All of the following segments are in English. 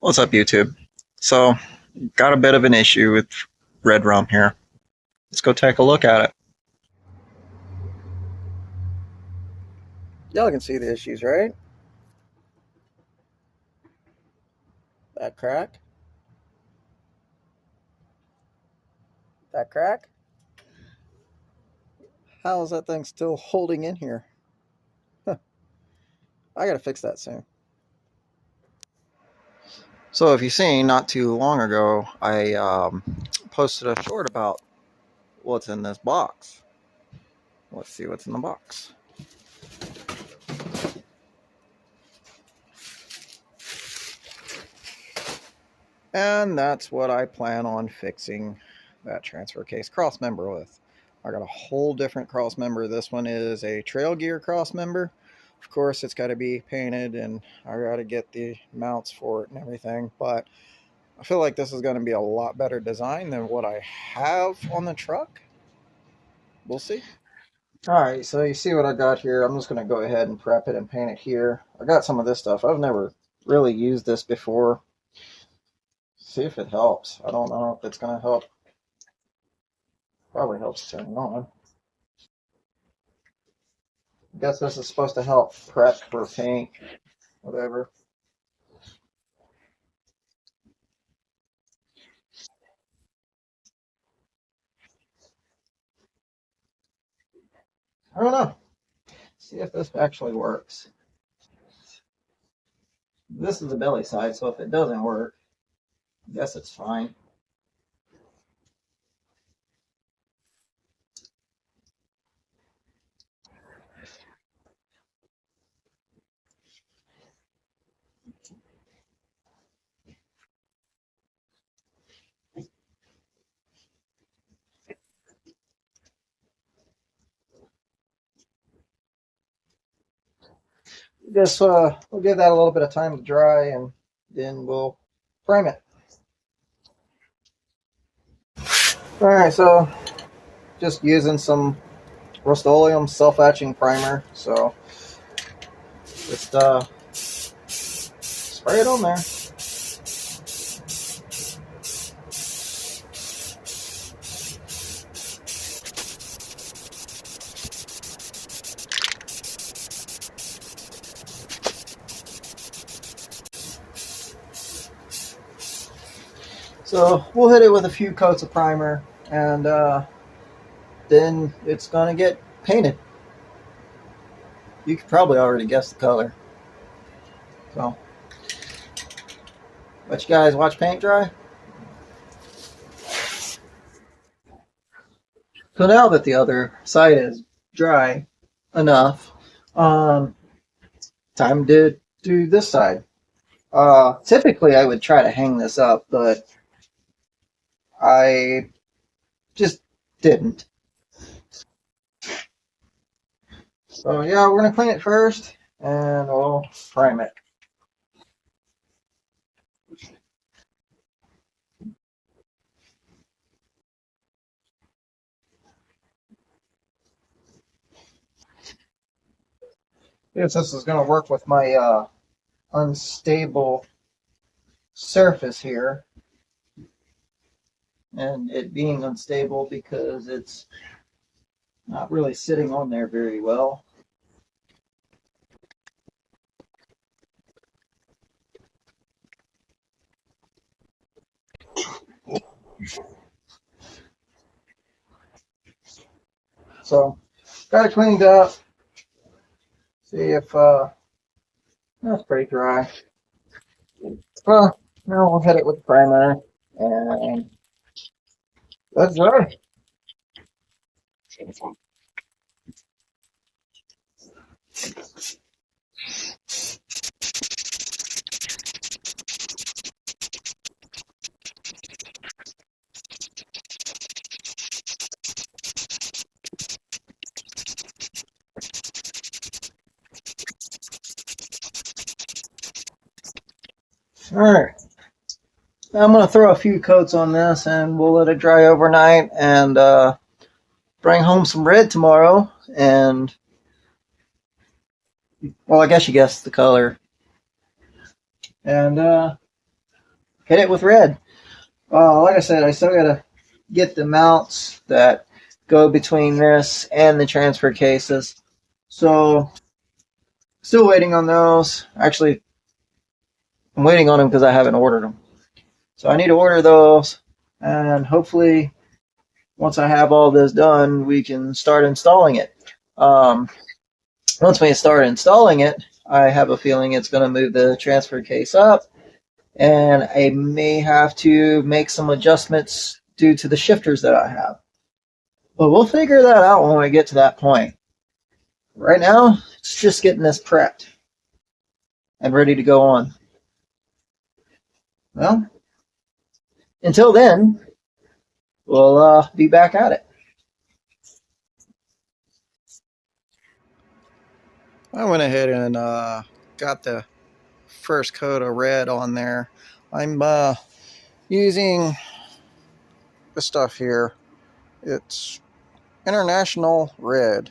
What's up, YouTube? So, got a bit of an issue with Red Rum here. Let's go take a look at it. Y'all can see the issues, right? That crack. That crack. How is that thing still holding in here? I gotta fix that soon. So if you've seen, not too long ago, I posted a short about what's in this box. Let's see what's in the box. And that's what I plan on fixing that transfer case cross member with. I got a whole different cross member. This one is a Trail Gear cross member. Of course, it's got to be painted, and I got to get the mounts for it and everything. But I feel like this is going to be a lot better design than what I have on the truck. We'll see. All right, so you see what I got here. I'm just going to go ahead and prep it and paint it here. I got some of this stuff. I've never really used this before. See if it helps. I don't know if it's going to help. Probably helps turn it on. I guess this is supposed to help prep for paint, whatever. I don't know. See if this actually works. This is the belly side, so if it doesn't work, I guess it's fine. Just we'll give that a little bit of time to dry, and then we'll prime it. All right, so just using some Rust-Oleum self-etching primer. So just spray it on there. So we'll hit it with a few coats of primer, and then it's gonna get painted. You could probably already guess the color. So let you guys watch paint dry. So now that the other side is dry enough, time to do this side. Typically I would try to hang this up, but I just didn't. So yeah, we're gonna clean it first, and we'll prime it. If this is gonna work with my unstable surface here, and it being unstable because it's not really sitting on there very well. So got it cleaned up. See if that's pretty dry. Well, now we'll hit it with the primer, and that's dry. All right. I'm going to throw a few coats on this, and we'll let it dry overnight, and bring home some red tomorrow. And, well, I guess you guessed the color. And hit it with red. Like I said, I still gotta get the mounts that go between this and the transfer cases. So still waiting on those. Actually, I'm waiting on them because I haven't ordered them. So I need to order those, and hopefully once I have all this done, we can start installing it. Um, Once we start installing it, I have a feeling it's going to move the transfer case up, and I may have to make some adjustments due to the shifters that I have. But we'll figure that out when we get to that point. Right now, it's just getting this prepped and ready to go on. Well, until then, we'll be back at it. I went ahead and got the first coat of red on there. I'm using this stuff here. It's International Red,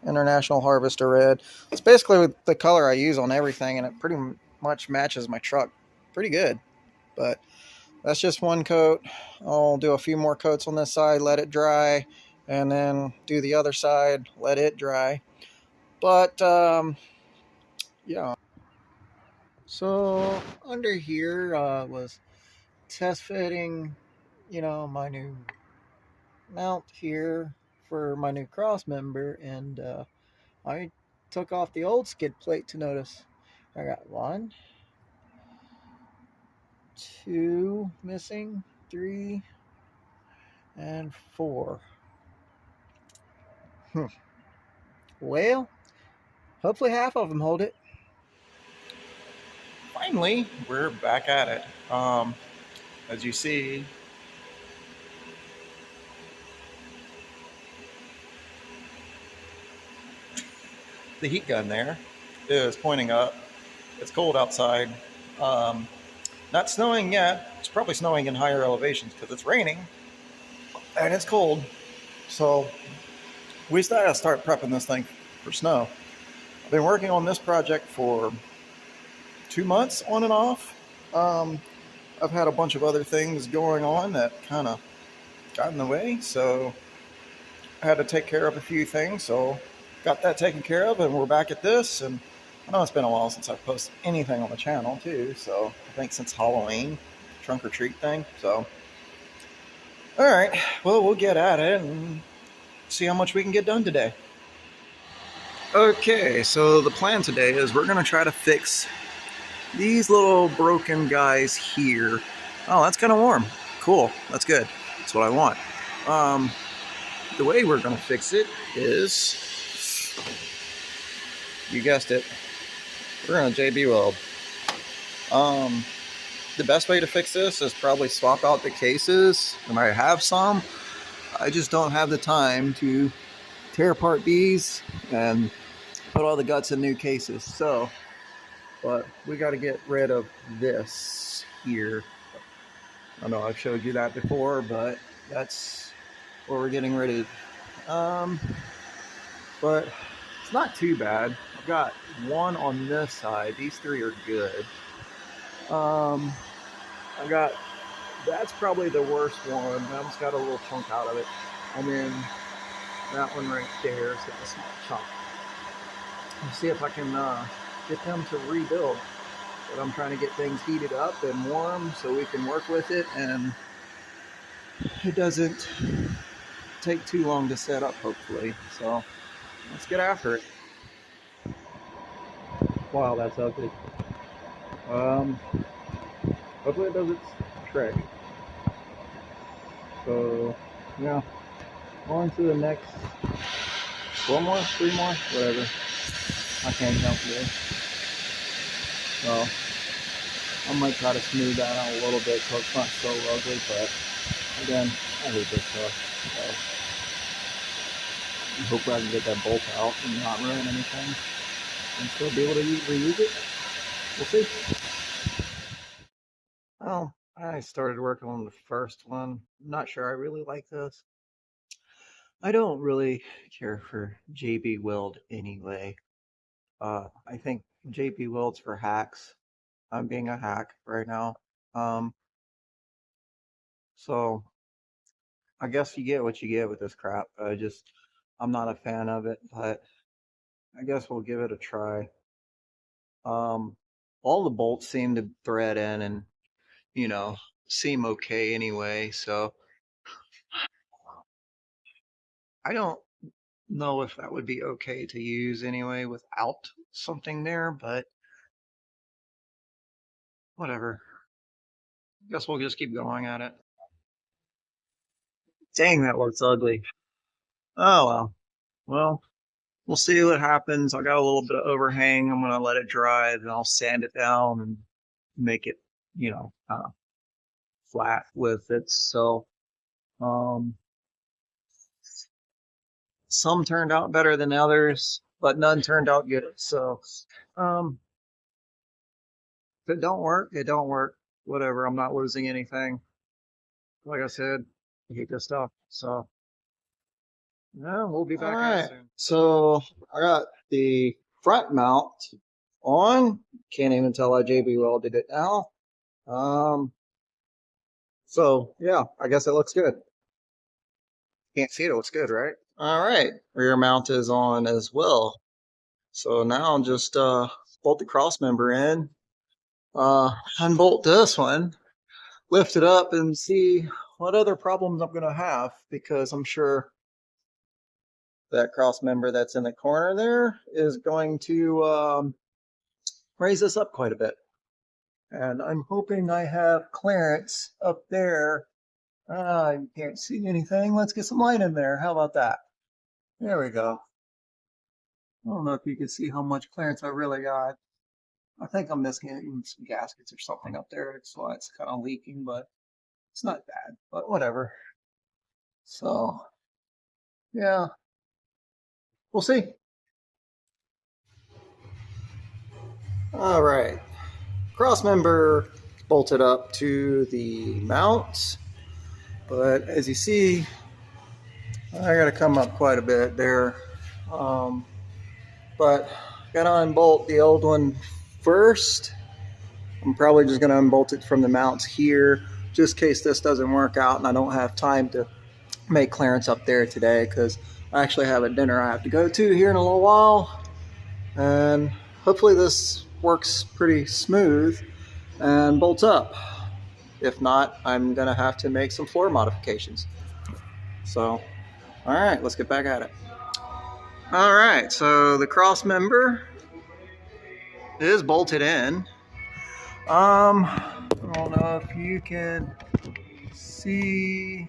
International Harvester Red. It's basically the color I use on everything, and it pretty much matches my truck pretty good. But that's just one coat. I'll do a few more coats on this side, let it dry, and then do the other side, let it dry. But yeah. So under here was test fitting, my new mount here for my new cross member, and I took off the old skid plate to notice I got 1, 2 missing, 3, and 4. Well, hopefully half of them hold it. Finally, we're back at it. As you see, the heat gun there is pointing up. It's cold outside. Um, Not snowing yet. It's probably snowing in higher elevations because it's raining and it's cold. So we still gotta start prepping this thing for snow. I've been working on this project for 2 months on and off. Um, I've had a bunch of other things going on that kind of got in the way, so I had to take care of a few things. So got that taken care of, and we're back at this. And I know it's been a while since I've posted anything on the channel too. So I think since Halloween, trunk or treat thing. So all right, well, we'll get at it and see how much we can get done today. Okay, so the plan today is we're gonna try to fix these little broken guys here. Oh, that's kind of warm. Cool, that's good. That's what I want. The way we're gonna fix it is, you guessed it, we're gonna JB weld. The best way to fix this is probably swap out the cases, and I have some. I just don't have the time to tear apart these and put all the guts in new cases. So, but we got to get rid of this here. I know I've showed you that before, but that's what we're getting rid of. But it's not too bad. I've got one on this side. These 3 are good. I got, that's probably the worst one. That one's got a little chunk out of it. And then that one right there has got a small chunk. Let's see if I can get them to rebuild. But I'm trying to get things heated up and warm so we can work with it, and it doesn't take too long to set up, hopefully. So let's get after it. Wow, that's ugly. Hopefully it does its trick. So yeah, on to the next 4 more, 3 more, whatever. I can't count today. So I might try to smooth that out a little bit so it's not so ugly, but again, I hate this stuff. So I hope I can get that bolt out and not ruin anything and still be able to reuse it. We'll see. Well, I started working on the first one. I'm not sure I really like this. I don't really care for JB Weld anyway. I think JB Weld's for hacks. I'm being a hack right now. So I guess you get what you get with this crap. I'm not a fan of it, but I guess we'll give it a try. Um, all the bolts seem to thread in and, you know, seem okay anyway. So I don't know if that would be okay to use anyway without something there, but whatever. Guess we'll just keep going at it. Dang, that looks ugly. Oh well. Well, we'll see what happens. I got a little bit of overhang. I'm gonna let it dry, then I'll sand it down and make it, flat with it. So, um, some turned out better than others, but none turned out good. So, um, if it don't work, it don't work. Whatever. I'm not losing anything. Like I said, I hate this stuff. So, yeah, we'll be back at it soon. So I got the front mount on. Can't even tell I JB welded it now. So yeah, I guess it looks good. Can't see it, it looks good, right? All right, rear mount is on as well. So now I'll just bolt the cross member in, unbolt this one, lift it up and see what other problems I'm gonna have, because I'm sure that cross member that's in the corner there is going to raise this up quite a bit. And I'm hoping I have clearance up there. You can't see anything. Let's get some light in there. How about that? There we go. I don't know if you can see how much clearance I really got. I think I'm missing some gaskets or something up there. So it's kind of leaking, but it's not bad, but whatever. So yeah, we'll see. All right. Cross member bolted up to the mount, but as you see, I got to come up quite a bit there. But got to unbolt the old one first. I'm probably just going to unbolt it from the mounts here, just in case this doesn't work out and I don't have time to make clearance up there today, because I actually have a dinner I have to go to here in a little while. And hopefully this works pretty smooth and bolts up. If not, I'm going to have to make some floor modifications. So, all right, let's get back at it. All right, so the cross member is bolted in. I don't know if you can see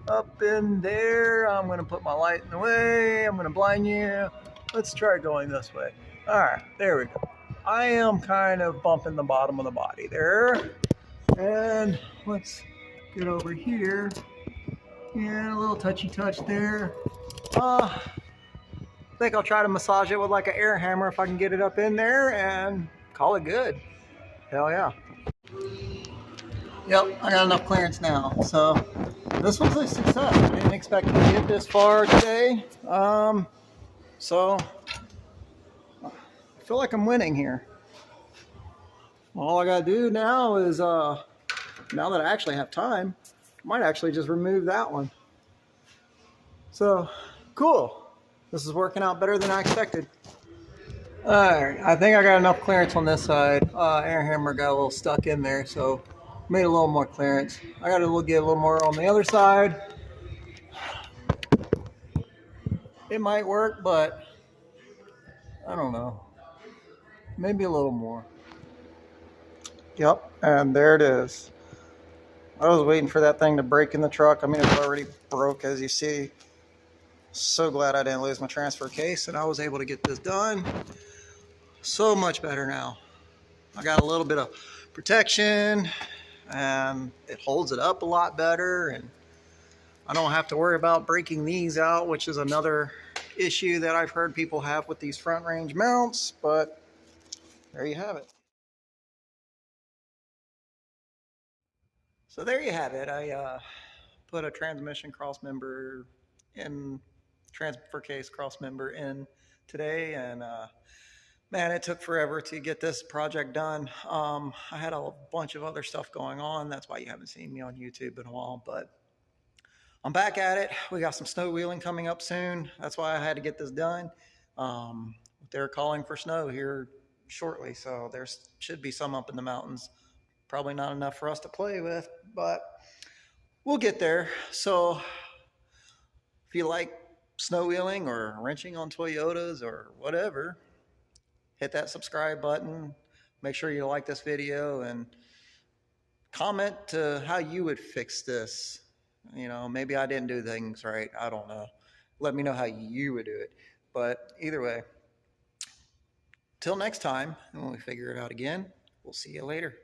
up in there. I'm going to put my light in the way. I'm going to blind you. Let's try going this way. All right, there we go. I am kind of bumping the bottom of the body there. And let's get over here. Yeah, a little touchy touch there. I think I'll try to massage it with like an air hammer if I can get it up in there and call it good. Hell yeah. Yep, I got enough clearance now. So this was a success. I didn't expect to get this far today. So I feel like I'm winning here. All I gotta do now is, now that I actually have time, I might actually just remove that one. So cool. This is working out better than I expected. All right, I think I got enough clearance on this side. Air hammer got a little stuck in there, so made a little more clearance. I got to get a little more on the other side. It might work, but I don't know. Maybe a little more. Yep, and there it is. I was waiting for that thing to break in the truck. I mean, it's already broke, as you see. So glad I didn't lose my transfer case and I was able to get this done. So much better now. I got a little bit of protection and it holds it up a lot better, and I don't have to worry about breaking these out, which is another issue that I've heard people have with these front range mounts, but there you have it. So there you have it. I put a transmission cross member in, transfer case cross member in today, and Man, it took forever to get this project done. I had a bunch of other stuff going on. That's why you haven't seen me on YouTube in a while, but I'm back at it. We got some snow wheeling coming up soon. That's why I had to get this done. They're calling for snow here shortly, so there should be some up in the mountains. Probably not enough for us to play with, but we'll get there. So if you like snow wheeling or wrenching on Toyotas or whatever, hit that subscribe button. Make sure you like this video and comment to how you would fix this. You know, maybe I didn't do things right. I don't know. Let me know how you would do it. But either way, till next time, when we figure it out again, we'll see you later.